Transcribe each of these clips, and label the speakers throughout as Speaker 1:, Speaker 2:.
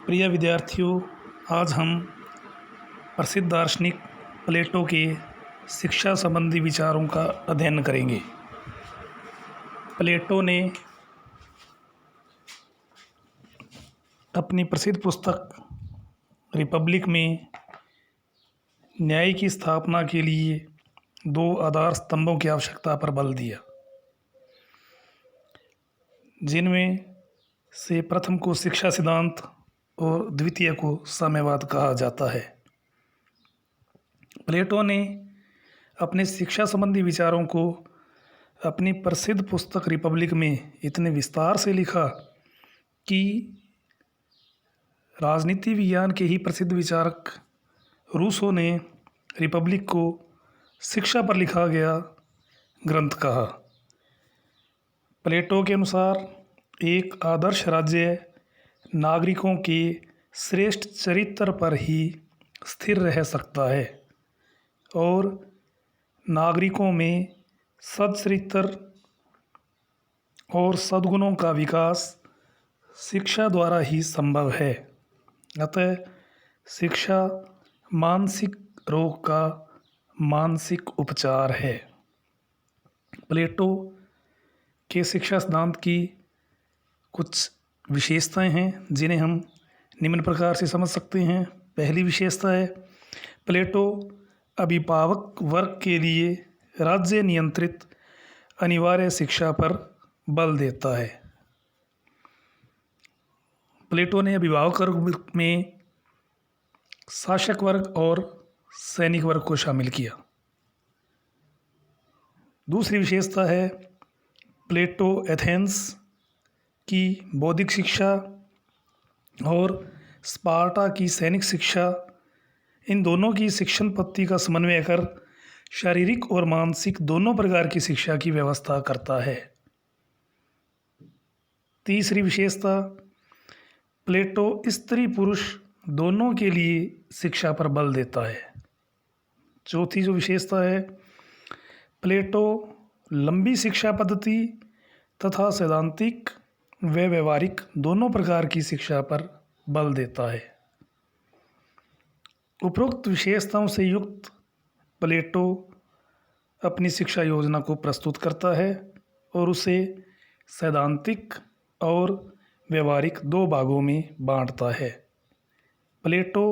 Speaker 1: प्रिय विद्यार्थियों, आज हम प्रसिद्ध दार्शनिक प्लेटो के शिक्षा संबंधी विचारों का अध्ययन करेंगे। प्लेटो ने अपनी प्रसिद्ध पुस्तक रिपब्लिक में न्याय की स्थापना के लिए दो आधार स्तंभों की आवश्यकता पर बल दिया, जिनमें से प्रथम को शिक्षा सिद्धांत और द्वितीय को साम्यवाद कहा जाता है। प्लेटो ने अपने शिक्षा संबंधी विचारों को अपनी प्रसिद्ध पुस्तक रिपब्लिक में इतने विस्तार से लिखा कि राजनीति विज्ञान के ही प्रसिद्ध विचारक रूसो ने रिपब्लिक को शिक्षा पर लिखा गया ग्रंथ कहा। प्लेटो के अनुसार एक आदर्श राज्य नागरिकों के श्रेष्ठ चरित्र पर ही स्थिर रह सकता है और नागरिकों में सच्चरित्र और सद्गुणों का विकास शिक्षा द्वारा ही संभव है। अतः शिक्षा मानसिक रोग का मानसिक उपचार है। प्लेटो के शिक्षा सिद्धांत की कुछ विशेषताएं हैं जिन्हें हम निम्न प्रकार से समझ सकते हैं। पहली विशेषता है, प्लेटो अभिभावक वर्ग के लिए राज्य नियंत्रित अनिवार्य शिक्षा पर बल देता है। प्लेटो ने अभिभावक वर्ग में शासक वर्ग और सैनिक वर्ग को शामिल किया। दूसरी विशेषता है, प्लेटो एथेंस की बौद्धिक शिक्षा और स्पार्टा की सैनिक शिक्षा, इन दोनों की शिक्षण पद्धति का समन्वय कर शारीरिक और मानसिक दोनों प्रकार की शिक्षा की व्यवस्था करता है। तीसरी विशेषता, प्लेटो स्त्री पुरुष दोनों के लिए शिक्षा पर बल देता है। चौथी जो विशेषता है, प्लेटो लंबी शिक्षा पद्धति तथा सैद्धांतिक व व्यवहारिक दोनों प्रकार की शिक्षा पर बल देता है। उपरोक्त विशेषताओं से युक्त प्लेटो अपनी शिक्षा योजना को प्रस्तुत करता है और उसे सैद्धांतिक और व्यवहारिक दो भागों में बांटता है। प्लेटो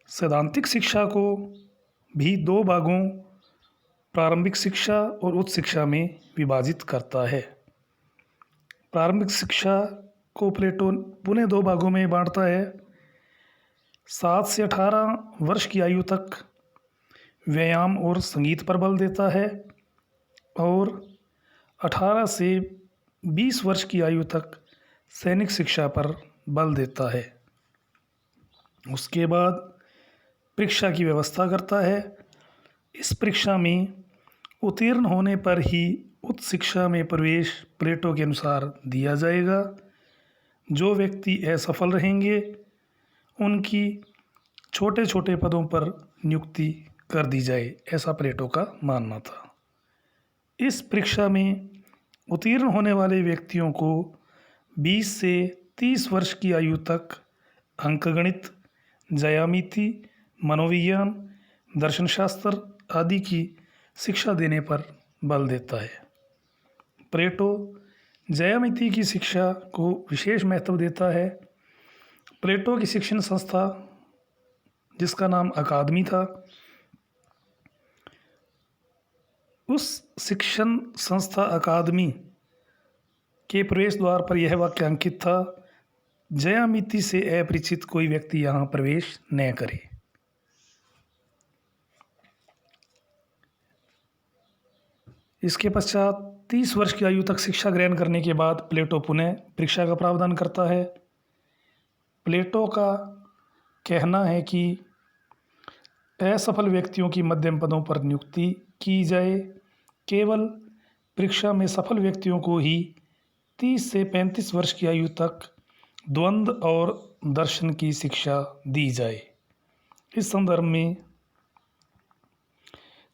Speaker 1: सैद्धांतिक शिक्षा को भी दो भागों प्रारंभिक शिक्षा और उच्च शिक्षा में विभाजित करता है। प्रारंभिक शिक्षा को प्लेटो पुनः दो भागों में बांटता है। 7 से 18 वर्ष की आयु तक व्यायाम और संगीत पर बल देता है और 18 से 20 वर्ष की आयु तक सैनिक शिक्षा पर बल देता है। उसके बाद परीक्षा की व्यवस्था करता है। इस परीक्षा में उत्तीर्ण होने पर ही उच्च शिक्षा में प्रवेश प्लेटो के अनुसार दिया जाएगा। जो व्यक्ति असफल रहेंगे उनकी छोटे छोटे पदों पर नियुक्ति कर दी जाए, ऐसा प्लेटो का मानना था। इस परीक्षा में उत्तीर्ण होने वाले व्यक्तियों को 20 से 30 वर्ष की आयु तक अंकगणित, ज्यामिति, मनोविज्ञान, दर्शनशास्त्र आदि की शिक्षा देने पर बल देता है। प्लेटो ज्यामिति की शिक्षा को विशेष महत्व देता है। प्लेटो की शिक्षण संस्था, जिसका नाम अकादमी था, उस शिक्षण संस्था अकादमी के प्रवेश द्वार पर यह वाक्य अंकित था, ज्यामिति से अपरिचित कोई व्यक्ति यहाँ प्रवेश न करे। इसके पश्चात 30 वर्ष की आयु तक शिक्षा ग्रहण करने के बाद प्लेटो पुनः परीक्षा का प्रावधान करता है। प्लेटो का कहना है कि असफल व्यक्तियों की मध्यम पदों पर नियुक्ति की जाए। केवल परीक्षा में सफल व्यक्तियों को ही 30 से 35 वर्ष की आयु तक द्वंद्व और दर्शन की शिक्षा दी जाए। इस संदर्भ में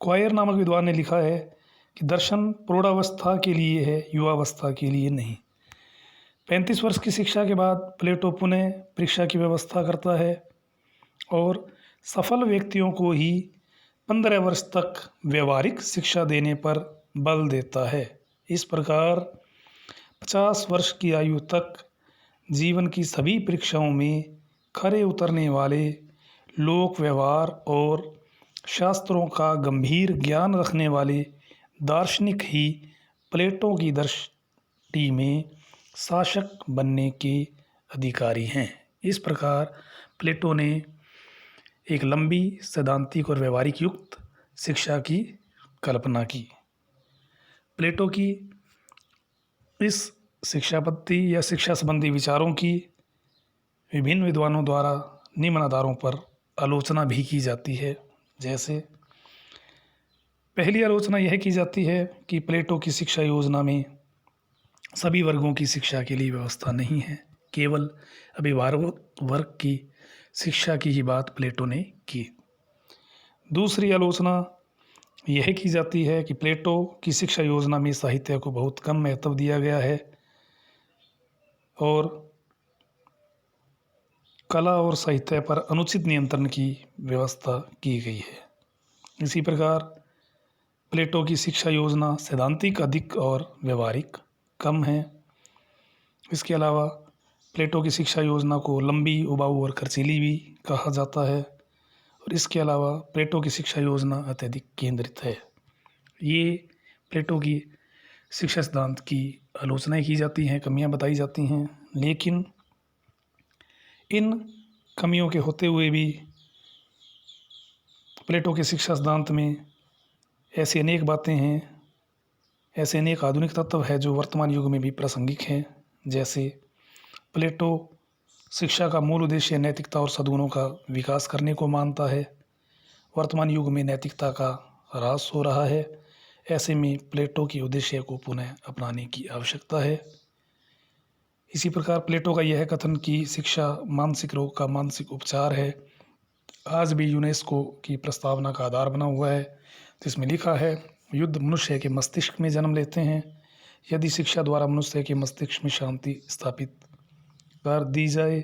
Speaker 1: क्वायर नामक विद्वान ने लिखा है कि दर्शन प्रौढ़ावस्था के लिए है, युवावस्था के लिए नहीं। 35 वर्ष की शिक्षा के बाद प्लेटो पुनः परीक्षा की व्यवस्था करता है और सफल व्यक्तियों को ही 15 वर्ष तक व्यवहारिक शिक्षा देने पर बल देता है। इस प्रकार 50 वर्ष की आयु तक जीवन की सभी परीक्षाओं में खरे उतरने वाले लोक व्यवहार और शास्त्रों का गंभीर ज्ञान रखने वाले दार्शनिक ही प्लेटो की दृष्टि में शासक बनने के अधिकारी हैं। इस प्रकार प्लेटो ने एक लंबी सैद्धांतिक और व्यवहारिक युक्त शिक्षा की कल्पना की। प्लेटो की इस शिक्षा पद्धति या शिक्षा संबंधी विचारों की विभिन्न विद्वानों द्वारा निम्न आधारों पर आलोचना भी की जाती है। जैसे पहली आलोचना यह की जाती है कि प्लेटो की शिक्षा योजना में सभी वर्गों की शिक्षा के लिए व्यवस्था नहीं है, केवल अभिभावक वर्ग की शिक्षा की ही बात प्लेटो ने की। दूसरी आलोचना यह की जाती है कि प्लेटो की शिक्षा योजना में साहित्य को बहुत कम महत्व दिया गया है और कला और साहित्य पर अनुचित नियंत्रण की व्यवस्था की गई है। इसी प्रकार प्लेटो की शिक्षा योजना सैद्धांतिक अधिक और व्यवहारिक कम है। इसके अलावा प्लेटो की शिक्षा योजना को लंबी, उबाऊ और खर्चीली भी कहा जाता है और इसके अलावा प्लेटो की शिक्षा योजना अत्यधिक केंद्रित है। ये प्लेटो की शिक्षा सिद्धांत की आलोचनाएं की जाती हैं, कमियां बताई जाती हैं, लेकिन इन कमियों के होते हुए भी प्लेटो के शिक्षा सिद्धांत में ऐसी अनेक बातें हैं, ऐसे अनेक आधुनिक तत्व है जो वर्तमान युग में भी प्रासंगिक हैं। जैसे प्लेटो शिक्षा का मूल उद्देश्य नैतिकता और सद्गुणों का विकास करने को मानता है। वर्तमान युग में नैतिकता का ह्रास हो रहा है, ऐसे में प्लेटो के उद्देश्य को पुनः अपनाने की आवश्यकता है। इसी प्रकार प्लेटो का यह कथन कि शिक्षा मानसिक रोग का मानसिक उपचार है आज भी यूनेस्को की प्रस्तावना का आधार बना हुआ है, जिसमें लिखा है युद्ध मनुष्य के मस्तिष्क में जन्म लेते हैं। यदि शिक्षा द्वारा मनुष्य के मस्तिष्क में शांति स्थापित कर दी जाए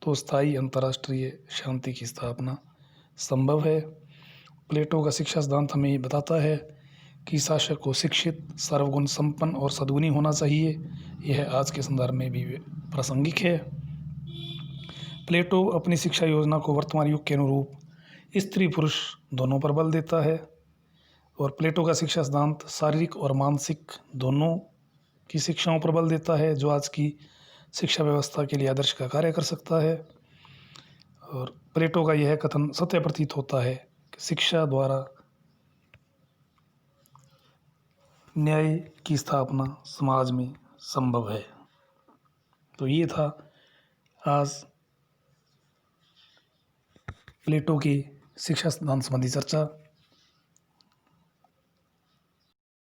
Speaker 1: तो स्थायी अंतर्राष्ट्रीय शांति की स्थापना संभव है। प्लेटो का शिक्षा सिद्धांत हमें बताता है कि शासक को शिक्षित, सर्वगुण संपन्न और सद्गुणी होना चाहिए। यह आज के संदर्भ में भी प्रासंगिक है। प्लेटो अपनी शिक्षा योजना को वर्तमान युग के अनुरूप स्त्री पुरुष दोनों पर बल देता है और प्लेटो का शिक्षा सिद्धांत शारीरिक और मानसिक दोनों की शिक्षाओं पर बल देता है, जो आज की शिक्षा व्यवस्था के लिए आदर्श का कार्य कर सकता है। और प्लेटो का यह कथन सत्य प्रतीत होता है कि शिक्षा द्वारा न्याय की स्थापना समाज में संभव है। तो ये था आज प्लेटो की शिक्षा सिद्धांत संबंधी चर्चा।